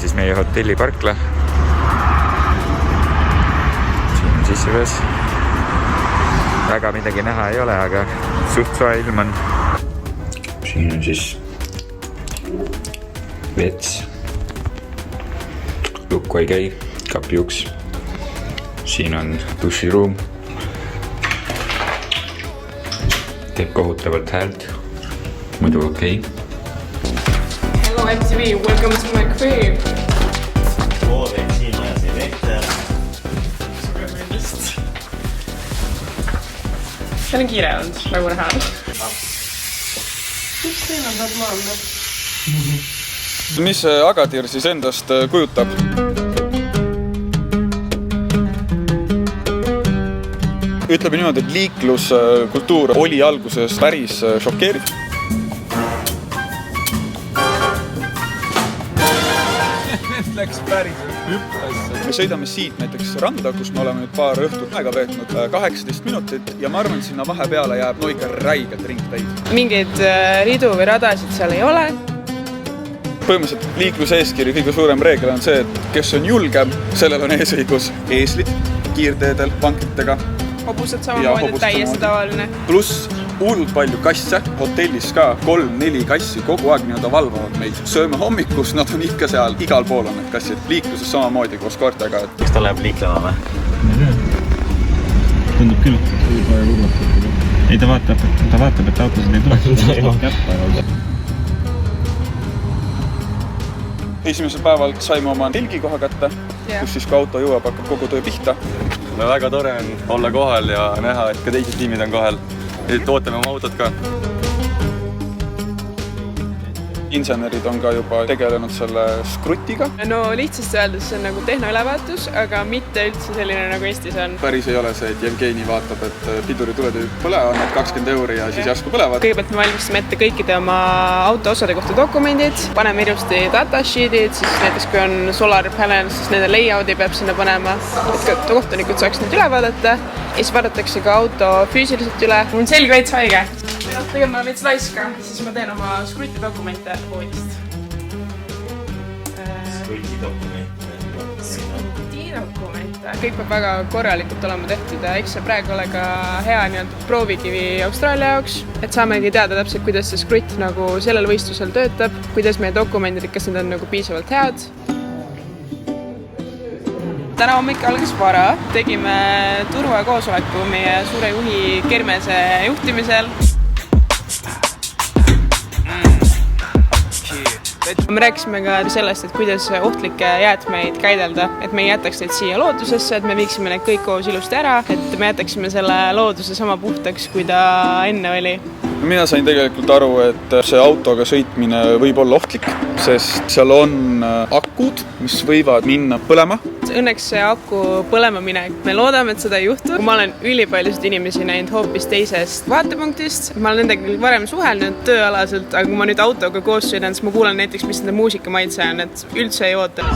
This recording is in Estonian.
siis meie hotelli parkla. Siin on sissevees. Väga midagi näha ei ole, aga suht soe ilm on. Siin on siis vets. Lukku ei käi, kapi uks. Siin on duširuum. Teeb kohutavalt häält. Muidu okei. Hello MTV, welcome to my crib. See on kiire olnud, nagu näha. Miks teil on normaalne? Mis see Agadir siis endast kujutab? Ütleme niimoodi, et liikluskultuur oli alguses päris šokeeriv. Läks päris hüppas. Me sõidame siit näiteks randa, kus me oleme nüüd paar õhtut aega veetnud 18 minutit ja ma arvan, et sinna vahepeale jääb ikka räigelt ringtäid. Mingeid ridu või radasid seal ei ole. Põhimõtteliselt liikluseeskiri kõige suurem reegel on see, et kes on julgem, sellel on eesõigus eeslid, kiirteedel, vankritega. Hobused samamoodi, täiesti tavaline. Pluss hullult palju kasse, hotellis ka 3-4 kassi kogu aeg nii-öelda valvavad meid. Sööme hommikus, nad on ikka seal, igal pool on need kassid. Liikluses samamoodi koos koortega. Kas ta läheb liiklema või? Tundub küll, ei ta vaatab, et autosid ei tule. Esimesel päeval saime oma telgikoha kätte, kus siis kui auto jõuab, hakkab kogu töö pihta. Väga tore on olla kohal ja näha, et ka teised tiimid on kohal. Et ootame oma autot ka. Insenerid on ka juba tegelenud selle skrutiga. No lihtsasti öeldes see on nagu tehnoülevaatus, aga mitte üldse selline nagu Eestis on. Päris ei ole see, et Jevgeni vaatab, et pidurituled ei põle, annab 20 € ja siis järsku põlevad. Kõigepealt me valmistame ette kõikide oma autoosade kohta dokumendid, paneme ilusti datasheetid, siis näiteks kui on solar panels, siis nende layout'i peab sinna panema, et kohtunikud saaks need üle vaadata ja siis vaadatakse ka auto füüsiliselt üle. Mul on selge veits haige. Tegelikult ma olen veits laiska, siis ma teen oma skruti dokumente poodist. Skruti dokumente. Kõik peab väga korralikult olema tehtud ja eks see praegu ole ka hea nii-öelda proovikivi Austraalia jaoks, et saamegi teada täpselt, kuidas see skrutt nagu sellel võistlusel töötab, kuidas meie dokumendid, kas need on nagu piisavalt head. Täna hommik algas vara, tegime turvakoosoleku meie suure juhi Kermese juhtimisel. Me rääkisime ka sellest, et kuidas ohtlikke jäätmeid käidelda, et me ei jätaks neid siia loodusesse, et me viiksime need kõik koos ilusti ära, et me jätaksime selle looduse sama puhtaks, kui ta enne oli. Mina sain tegelikult aru, et see autoga sõitmine võib olla ohtlik, sest seal on akud, mis võivad minna põlema. Õnneks see aku põlema minek. Me loodame, et seda ei juhtu. Ma olen ülipaljusid inimesi näinud hoopis teisest vaatepunktist. Ma olen nendega varem suhelnud tööalaselt, aga kui ma nüüd autoga koos sõidan, siis ma kuulen näiteks, mis nende muusikamaitse on, et üldse ei oota.